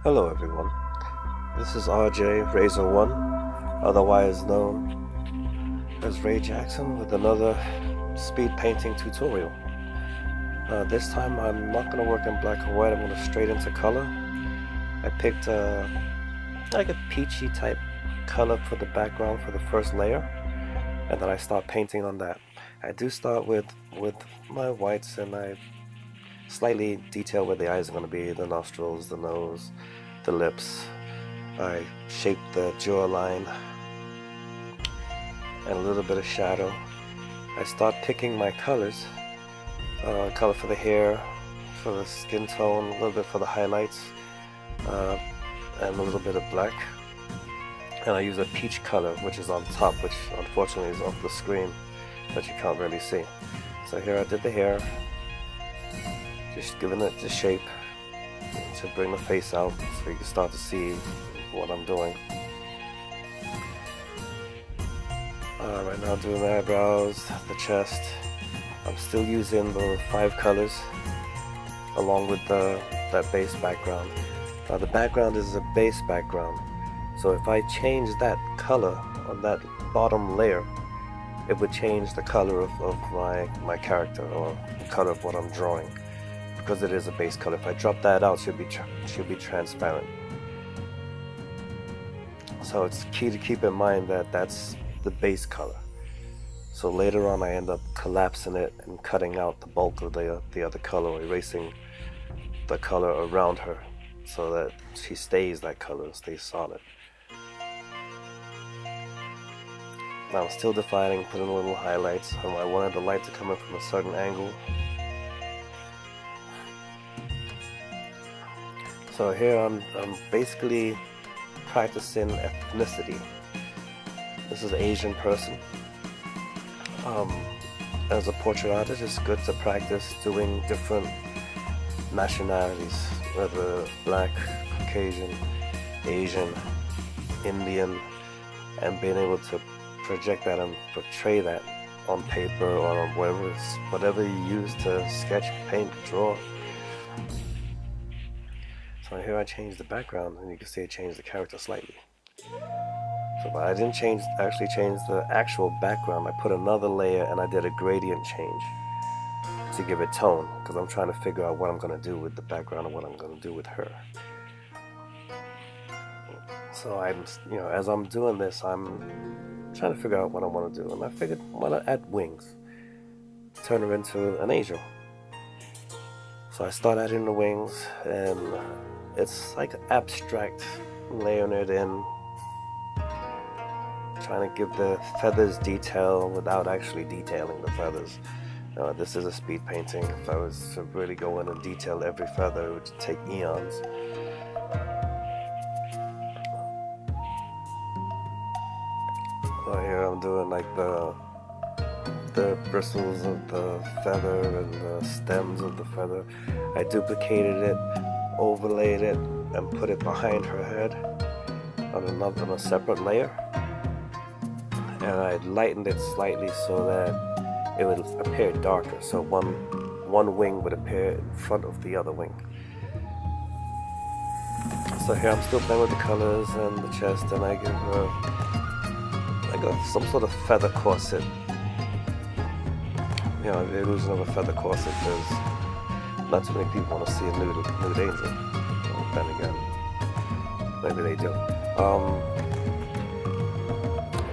Hello everyone, this is RJ Razor One, otherwise known as Ray Jackson, with another speed painting tutorial. This time I'm not going to work in black and white, I'm going to straight into color. I picked like a peachy type color for the background for the first layer, and then I start painting on that. I do start with my whites, and I slightly detail where the eyes are going to be, the nostrils, the nose, the lips. I shape the jawline and a little bit of shadow. I start picking my colors, color for the hair, for the skin tone, a little bit for the highlights, and a little bit of black. And I use a peach color, which is on top, which unfortunately is off the screen, but you can't really see. So here I did the hair, just giving it the shape to bring the face out so you can start to see what I'm doing. Right now I'm doing the eyebrows, the chest. I'm still using the 5 colors along with that base background. Now the background is a base background, so if I change that color on that bottom layer, it would change the color of my character, or the color of what I'm drawing, because it is a base color. If I drop that out, she'll be transparent. So it's key to keep in mind that that's the base color. So later on I end up collapsing it and cutting out the bulk of the other color, or erasing the color around her so that she stays that color, stays solid. Now I'm still defining, putting little highlights. I wanted the light to come in from a certain angle. So here I'm basically practicing ethnicity. This is an Asian person. As a portrait artist, it's good to practice doing different nationalities, whether black, Caucasian, Asian, Indian, and being able to project that and portray that on paper or on whatever you use to sketch, paint, draw. So here I changed the background, and you can see I changed the character slightly. So, but I didn't actually change the actual background. I put another layer and I did a gradient change to give it tone, because I'm trying to figure out what I'm going to do with the background and what I'm going to do with her. So as I'm doing this, I'm trying to figure out what I want to do, and I figured I want to add wings, turn her into an angel. So I start adding the wings, and it's like abstract, layering it in, trying to give the feathers detail without actually detailing the feathers. This is a speed painting. If I was to really go in and detail every feather, it would take eons. So here I'm doing like the bristles of the feather and the stems of the feather. I duplicated it, overlaid it, and put it behind her head on a separate layer. And I lightened it slightly so that it would appear darker. So one wing would appear in front of the other wing. So here I'm still playing with the colors and the chest, and I give her some sort of feather corset. The illusion of a feather corset, because not too many people want to see a nude angel. Then again, maybe they do.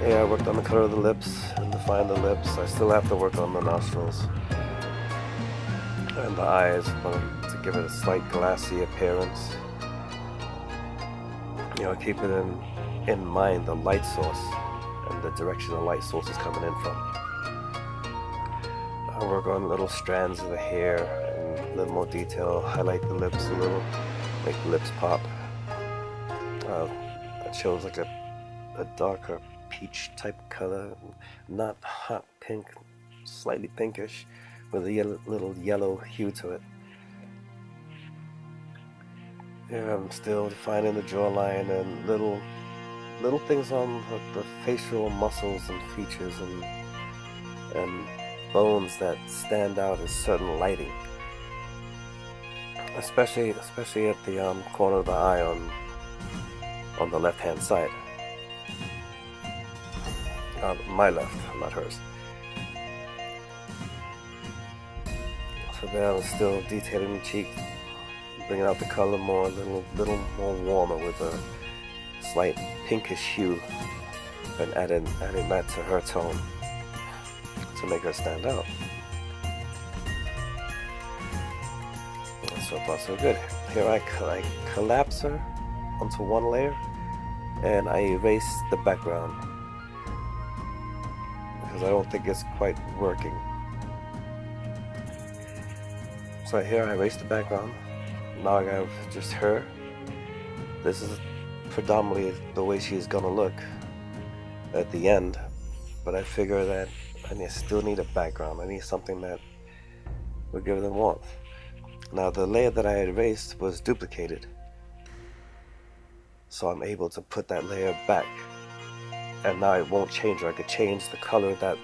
Yeah, I worked on the color of the lips and defined the lips. I still have to work on the nostrils and the eyes, to give it a slight glassy appearance. Keep it in mind the light source and the direction the light source is coming in from. I work on little strands of the hair and a little more detail, highlight the lips a little, make the lips pop. It shows like a darker peach type color, not hot pink, slightly pinkish, with a little yellow hue to it. Here I'm still defining the jawline and little things on the facial muscles and features and bones that stand out in certain lighting. especially at the corner of the eye on the left hand side. My left, not hers. So there I'm still detailing the cheek, bringing out the color more, a little more warmer with a slight pinkish hue, and adding that to her tone to make her stand out. So far so good. Here I collapse her onto one layer, and I erase the background because I don't think it's quite working. So here I erase the background. Now I have just her. This is predominantly the way she's gonna look at the end, but I figure that I still need a background. I need something that will give them warmth. Now the layer that I had erased was duplicated, so I'm able to put that layer back, and now it won't change her. I could change the color of the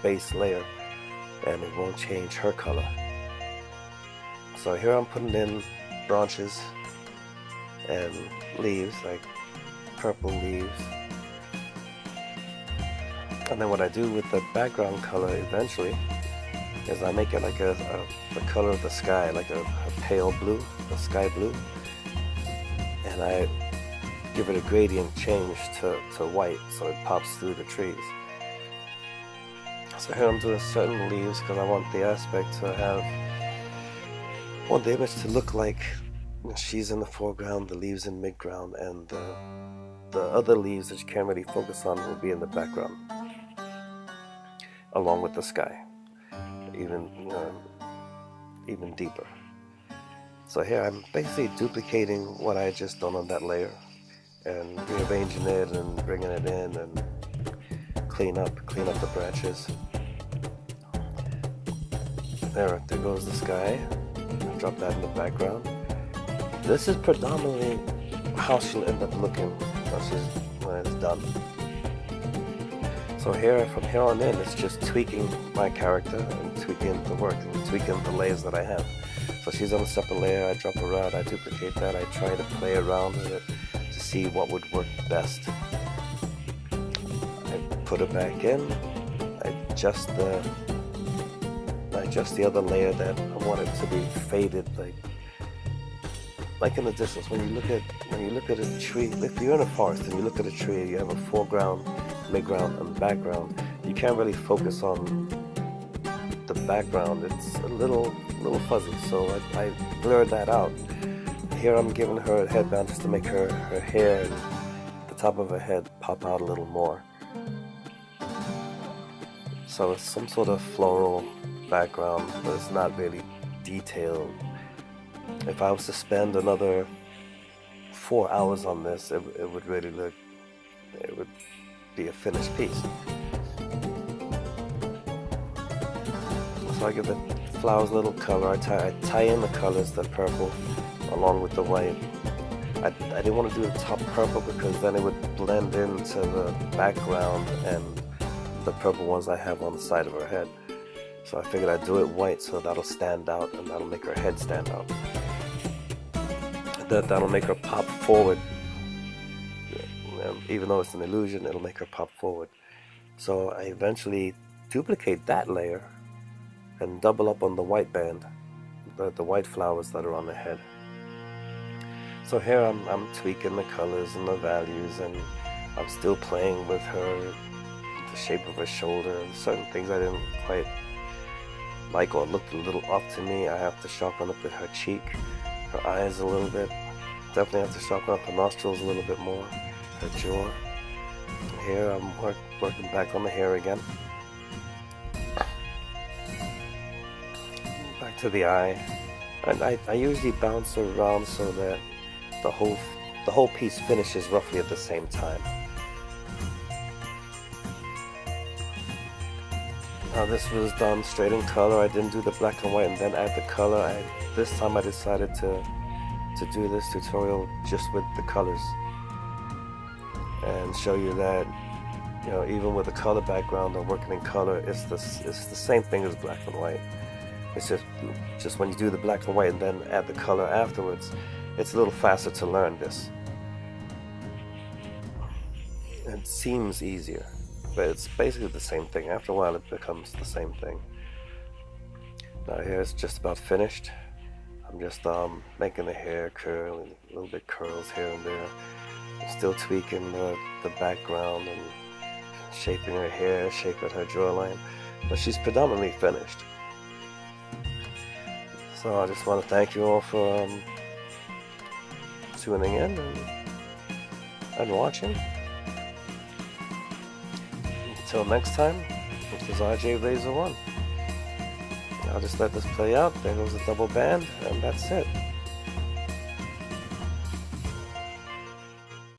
base layer, and it won't change her color. So here I'm putting in branches and leaves, like purple leaves. And then what I do with the background color eventually is I make it like the color of the sky, like a pale blue, a sky blue. And I give it a gradient change to white so it pops through the trees. So here I'm doing certain leaves because I want the aspect to have, I want the image to look like she's in the foreground, the leaves in midground, and the other leaves that you can't really focus on will be in the background, along with the sky, even deeper. So here I'm basically duplicating what I had just done on that layer and rearranging it and bringing it in and clean up the branches. There goes the sky. Drop that in the background. This is predominantly how she'll end up looking when it's done. So from here on in, it's just tweaking my character and tweaking the work and tweaking the layers that I have. So she's on a separate layer, I drop her out, I duplicate that, I try to play around with it to see what would work best. I put it back in, I adjust the other layer that I want it to be faded, like in the distance. When you look at a tree, if you're in a forest and you look at a tree, you have a foreground, midground, and background. You can't really focus on the background. It's a little fuzzy, so I blurred that out. Here I'm giving her a headband just to make her hair and the top of her head pop out a little more. So it's some sort of floral background, but it's not really detailed. If I was to spend another 4 hours on this, it would really look, it would be a finished piece. So I give the flowers a little color. I tie in the colors, the purple along with the white. I didn't want to do the top purple because then it would blend into the background and the purple ones I have on the side of her head. So I figured I'd do it white so that'll stand out and that'll make her head stand out. That'll make her pop forward. Even though it's an illusion, it'll make her pop forward. So I eventually duplicate that layer and double up on the white band, the white flowers that are on the head. So here I'm tweaking the colors and the values, and I'm still playing with her, the shape of her shoulder, certain things I didn't quite like or looked a little off to me. I have to sharpen up her cheek, her eyes a little bit. Definitely have to sharpen up her nostrils a little bit more, her jaw. Here I'm working back on the hair again. Back to the eye. And I usually bounce around so that the whole piece finishes roughly at the same time. Now this was done straight in color. I didn't do the black and white and then add the color. This time I decided to do this tutorial just with the colors and show you that, you know, even with a color background and working in color, it's the same thing as black and white. It's just when you do the black and white and then add the color afterwards, it's a little faster to learn this. It seems easier, but it's basically the same thing. After a while it becomes the same thing. Now here it's just about finished. I'm just making the hair curl and a little bit curls here and there. I'm still tweaking the background and shaping her hair, shaping her jawline, but she's predominantly finished. So I just want to thank you all for tuning in and watching. Until next time, this is RJ Razor 1. I'll just let this play out. There goes the double band, and that's it.